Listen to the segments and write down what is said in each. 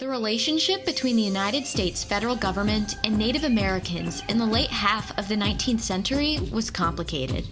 The relationship between the United States federal government and Native Americans in the late half of the 19th century was complicated.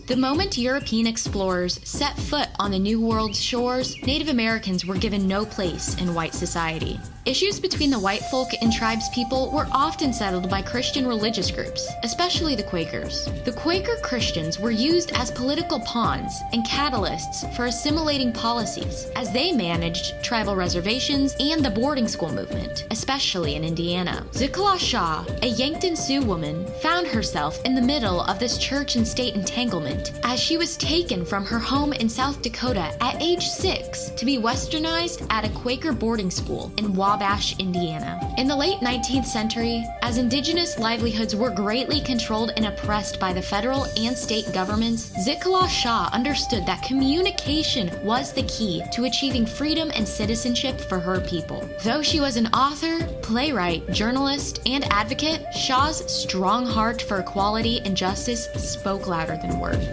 The moment European explorers set foot on the New World's shores, Native Americans were given no place in white society. Issues between the white folk and tribespeople were often settled by Christian religious groups, especially the Quakers. The Quaker Christians were used as political pawns and catalysts for assimilating policies, as they managed tribal reservations and the boarding school movement, especially in Indiana. Zitkála-Šá, a Yankton Sioux woman, found herself in the middle of this church and state entanglement as she was taken from her home in South Dakota at age 6 to be westernized at a Quaker boarding school in Wabash, Indiana. In the late 19th century, as indigenous livelihoods were greatly controlled and oppressed by the federal and state governments, Zitkála-Šá understood that communication was the key to achieving freedom and citizenship for her people. Though she was an author, playwright, journalist, and advocate, Shaw's strong heart for equality and justice spoke louder than words.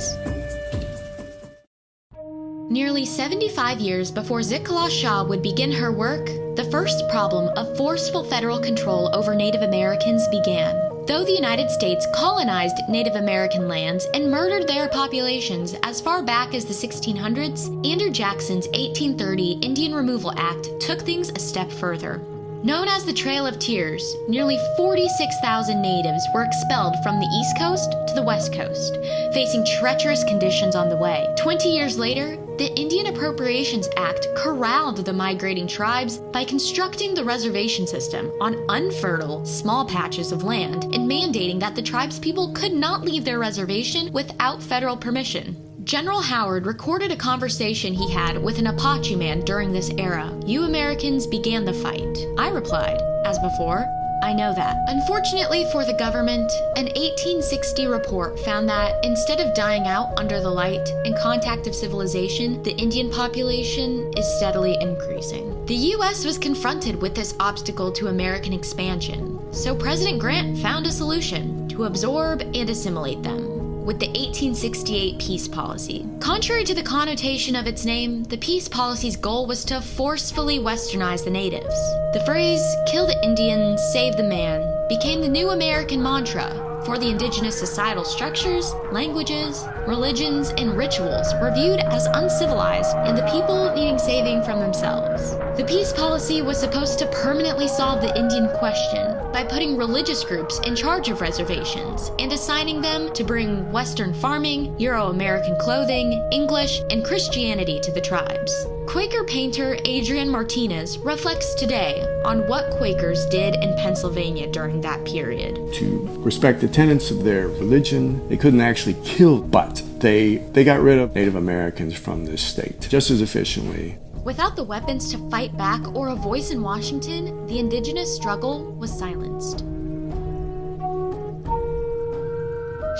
Nearly 75 years before Zitkála-Šá would begin her work, the first problem of forceful federal control over Native Americans began. Though the United States colonized Native American lands and murdered their populations as far back as the 1600s, Andrew Jackson's 1830 Indian Removal Act took things a step further. Known as the Trail of Tears, nearly 46,000 natives were expelled from the East Coast to the West Coast, facing treacherous conditions on the way. 20 years later, the Indian Appropriations Act corralled the migrating tribes by constructing the reservation system on unfertile, small patches of land and mandating that the tribespeople could not leave their reservation without federal permission. General Howard recorded a conversation he had with an Apache man during this era. "You Americans began the fight." I replied, as before, "I know that." Unfortunately for the government, an 1860 report found that instead of dying out under the light and contact of civilization, the Indian population is steadily increasing. The U.S. was confronted with this obstacle to American expansion, so President Grant found a solution: to absorb and assimilate them, with the 1868 peace policy. Contrary to the connotation of its name, the peace policy's goal was to forcefully westernize the natives. The phrase, "kill the Indian, save the man," became the new American mantra, for the indigenous societal structures, languages, religions, and rituals were viewed as uncivilized and the people needing saving from themselves. The peace policy was supposed to permanently solve the Indian question by putting religious groups in charge of reservations and assigning them to bring Western farming, Euro-American clothing, English, and Christianity to the tribes. Quaker painter Adrian Martinez reflects today on what Quakers did in Pennsylvania during that period. To respect the tenets of their religion, they couldn't actually kill, but they got rid of Native Americans from this state just as efficiently. Without the weapons to fight back or a voice in Washington, the indigenous struggle was silenced.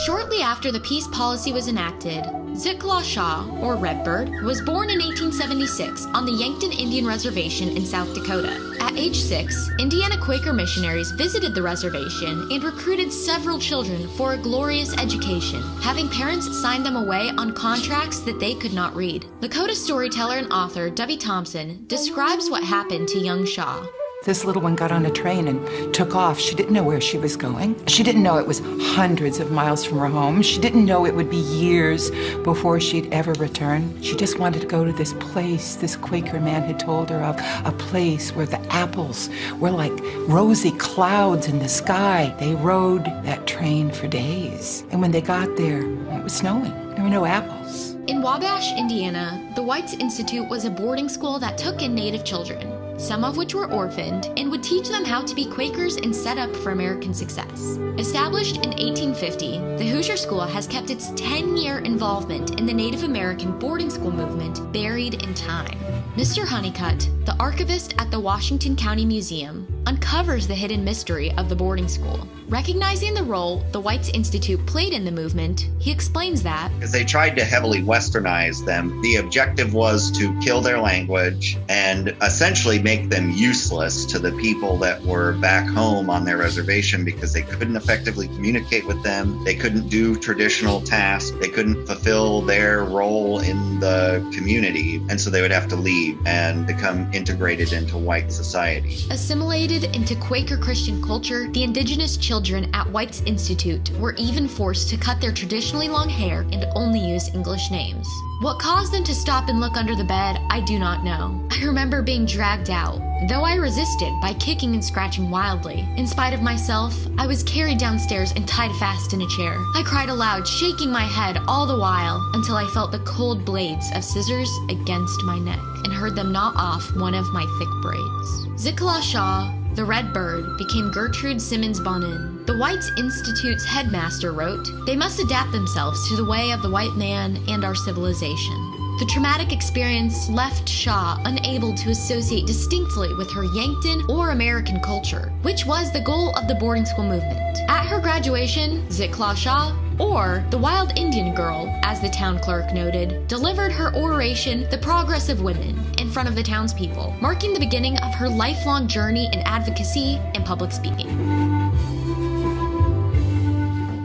Shortly after the peace policy was enacted, Zitkála-Šá, or Redbird, was born in 1876 on the Yankton Indian Reservation in South Dakota. At age 6, Indiana Quaker missionaries visited the reservation and recruited several children for a glorious education, having parents sign them away on contracts that they could not read. Lakota storyteller and author Dovey Thompson describes what happened to young Šá. This little one got on a train and took off. She didn't know where she was going. She didn't know it was hundreds of miles from her home. She didn't know it would be years before she'd ever return. She just wanted to go to this place this Quaker man had told her of, a place where the apples were like rosy clouds in the sky. They rode that train for days. And when they got there, it was snowing. There were no apples. In Wabash, Indiana, the Whites Institute was a boarding school that took in Native children, some of which were orphaned, and would teach them how to be Quakers and set up for American success. Established in 1850, the Hoosier School has kept its 10-year involvement in the Native American boarding school movement buried in time. Mr. Honeycutt, the archivist at the Washington County Museum, uncovers the hidden mystery of the boarding school. Recognizing the role the Whites Institute played in the movement, he explains that because they tried to heavily westernize them, the objective was to kill their language and essentially make them useless to the people that were back home on their reservation because they couldn't effectively communicate with them. They couldn't do traditional tasks. They couldn't fulfill their role in the community. And so they would have to leave and become integrated into white society. assimilated into Quaker Christian culture, the indigenous children at White's Institute were even forced to cut their traditionally long hair and only use English names. What caused them to stop and look under the bed, I do not know. I remember being dragged out, though I resisted by kicking and scratching wildly. In spite of myself, I was carried downstairs and tied fast in a chair. I cried aloud, shaking my head all the while, until I felt the cold blades of scissors against my neck and heard them gnaw off one of my thick braids. Zitkála-Šá, the Red Bird, became Gertrude Simmons Bonin. The Whites Institute's headmaster wrote, "They must adapt themselves to the way of the white man and our civilization." The traumatic experience left Šá unable to associate distinctly with her Yankton or American culture, which was the goal of the boarding school movement. At her graduation, Zitkála-Šá, or the Wild Indian Girl, as the town clerk noted, delivered her oration, The Progress of Women, in front of the townspeople, marking the beginning of her lifelong journey in advocacy and public speaking.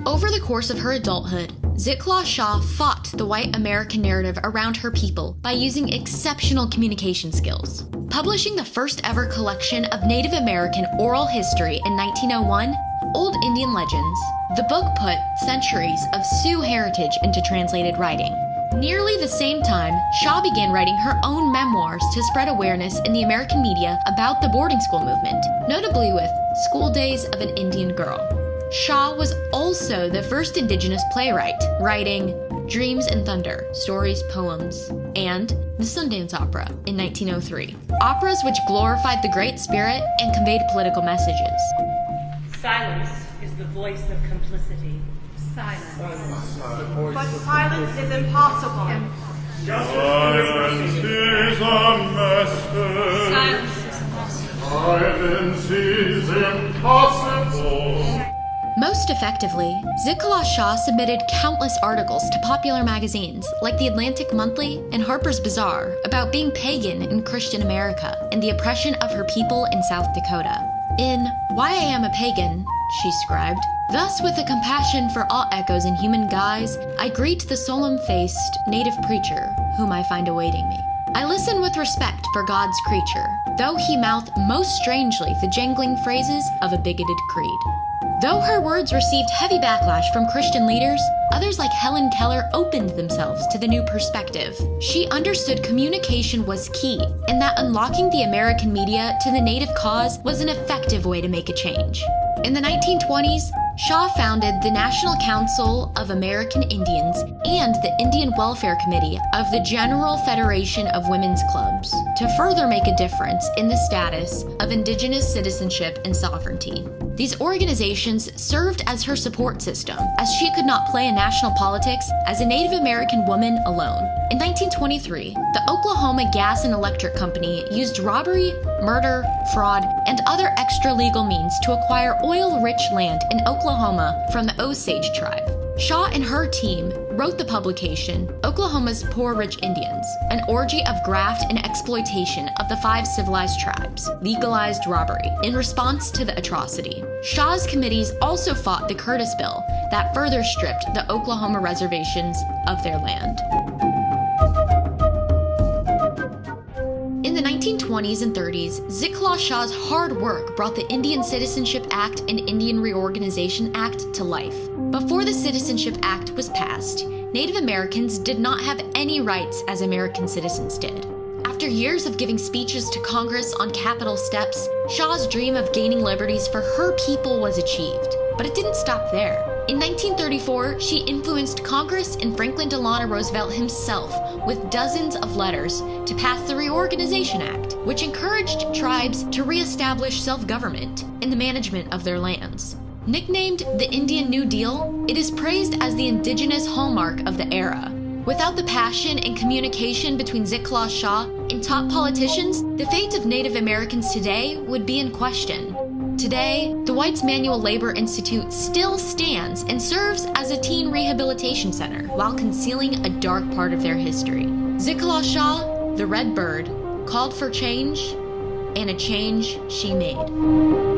Over the course of her adulthood, Zitkála-Šá fought the white American narrative around her people by using exceptional communication skills. Publishing the first ever collection of Native American oral history in 1901, Old Indian Legends, the book put centuries of Sioux heritage into translated writing. Nearly the same time, Šá began writing her own memoirs to spread awareness in the American media about the boarding school movement, notably with School Days of an Indian Girl. Šá was also the first indigenous playwright, writing Dreams and Thunder, Stories, Poems, and the Sundance Opera in 1903. Operas which glorified the Great Spirit and conveyed political messages. Silence is the voice of complicity. Silence. But silence is impossible. Silence is a message. Silence is impossible. Silence is impossible. Most effectively, Zitkála-Šá submitted countless articles to popular magazines like the Atlantic Monthly and Harper's Bazaar about being pagan in Christian America and the oppression of her people in South Dakota. In Why I Am a Pagan, she scribed, "Thus with a compassion for all echoes in human guise, I greet the solemn-faced native preacher whom I find awaiting me. I listen with respect for God's creature, though he mouth most strangely the jangling phrases of a bigoted creed." Though her words received heavy backlash from Christian leaders, others like Helen Keller opened themselves to the new perspective. She understood communication was key, and that unlocking the American media to the Native cause was an effective way to make a change. In the 1920s, Šá founded the National Council of American Indians and the Indian Welfare Committee of the General Federation of Women's Clubs to further make a difference in the status of indigenous citizenship and sovereignty. These organizations served as her support system, as she could not play in national politics as a Native American woman alone. In 1923, the Oklahoma Gas and Electric Company used robbery, murder, fraud, and other extra-legal means to acquire oil-rich land in Oklahoma from the Osage tribe. Šá and her team wrote the publication, Oklahoma's Poor Rich Indians, an orgy of graft and exploitation of the 5 civilized tribes, legalized robbery, in response to the atrocity. Šá's committees also fought the Curtis Bill that further stripped the Oklahoma reservations of their land. In the 1920s and 30s, Zitkála-Šá's hard work brought the Indian Citizenship Act and Indian Reorganization Act to life. Before the Citizenship Act was passed, Native Americans did not have any rights as American citizens did. After years of giving speeches to Congress on Capitol steps, Šá's dream of gaining liberties for her people was achieved. But it didn't stop there. In 1934, she influenced Congress and Franklin Delano Roosevelt himself with dozens of letters to pass the Reorganization Act, which encouraged tribes to reestablish self-government in the management of their lands. Nicknamed the Indian New Deal, it is praised as the indigenous hallmark of the era. Without the passion and communication between Zitkála-Šá and top politicians, the fate of Native Americans today would be in question. Today, the White's Manual Labor Institute still stands and serves as a teen rehabilitation center while concealing a dark part of their history. Zitkála-Šá, the Red Bird, called for change, and a change she made.